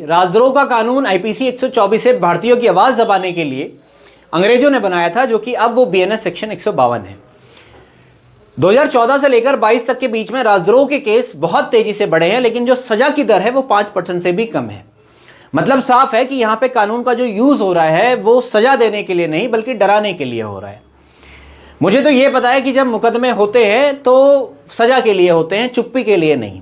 राजद्रोह का कानून आईपीसी 124 से भारतीयों की आवाज़ दबाने के लिए अंग्रेजों ने बनाया था, जो कि अब वो बीएनएस सेक्शन 152 है। 2014 से लेकर 22 तक के बीच में राजद्रोह के केस बहुत तेजी से बढ़े हैं, लेकिन जो सजा की दर है वो 5% से भी कम है। मतलब साफ है कि यहां पे कानून का जो यूज हो रहा है वो सजा देने के लिए नहीं बल्कि डराने के लिए हो रहा है। मुझे तो ये पता है कि जब मुकदमे होते हैं तो सजा के लिए होते हैं, चुप्पी के लिए नहीं।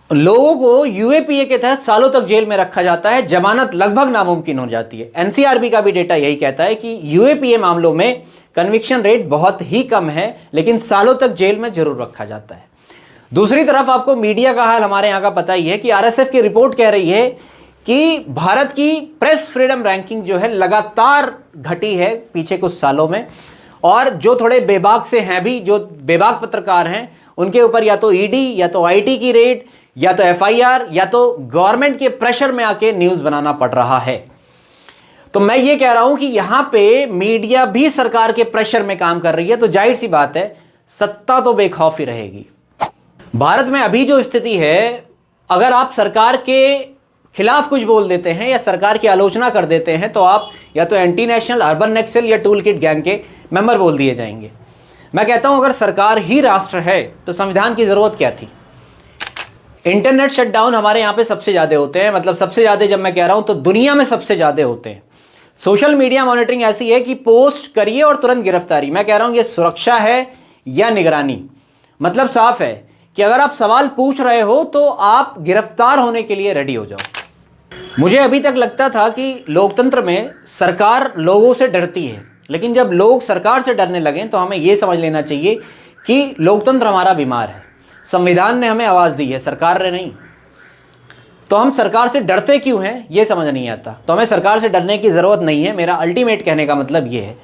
लोगों को यूएपीए के तहत सालों तक जेल में रखा जाता है, जमानत लगभग नामुमकिन हो जाती है। एनसीआरबी का भी डेटा यही कहता है कि यूएपीए मामलों में कन्विक्शन रेट बहुत ही कम है, लेकिन सालों तक जेल में जरूर रखा जाता है। दूसरी तरफ आपको मीडिया का हाल हमारे यहां का पता ही है कि आरएसएफ की रिपोर्ट कह रही है कि भारत की प्रेस फ्रीडम रैंकिंग जो है लगातार घटी है पिछले कुछ सालों में, और जो थोड़े बेबाक से हैं भी, जो बेबाक पत्रकार हैं, उनके ऊपर या तो ईडी या तो आईटी की रेड या तो एफआईआर या तो गवर्नमेंट के प्रेशर में आके न्यूज बनाना पड़ रहा है। तो मैं ये कह रहा हूं कि यहां पे मीडिया भी सरकार के प्रेशर में काम कर रही है, तो जाहिर सी बात है सत्ता तो बेखौफ ही रहेगी। भारत में अभी जो स्थिति है, अगर आप सरकार के खिलाफ कुछ बोल देते हैं या सरकार की आलोचना कर देते हैं तो आप या तो एंटी नेशनल, अर्बन नक्सल या टूल किट गैंग के मेंबर बोल दिए जाएंगे। मैं कहता हूं अगर सरकार ही राष्ट्र है तो संविधान की जरूरत क्या थी। इंटरनेट शटडाउन हमारे यहाँ पे सबसे ज़्यादा होते हैं, मतलब सबसे ज़्यादा जब मैं कह रहा हूँ तो दुनिया में सबसे ज़्यादा होते हैं। सोशल मीडिया मॉनिटरिंग ऐसी है कि पोस्ट करिए और तुरंत गिरफ्तारी। मैं कह रहा हूँ ये सुरक्षा है या निगरानी। मतलब साफ है कि अगर आप सवाल पूछ रहे हो तो आप गिरफ्तार होने के लिए रेडी हो जाओ। मुझे अभी तक लगता था कि लोकतंत्र में सरकार लोगों से डरती है, लेकिन जब लोग सरकार से डरने लगे तो हमें यह समझ लेना चाहिए कि लोकतंत्र हमारा बीमार है। संविधान ने हमें आवाज़ दी है, सरकार ने नहीं। तो हम सरकार से डरते क्यों हैं ये समझ नहीं आता। तो हमें सरकार से डरने की ज़रूरत नहीं है। मेरा अल्टीमेट कहने का मतलब ये है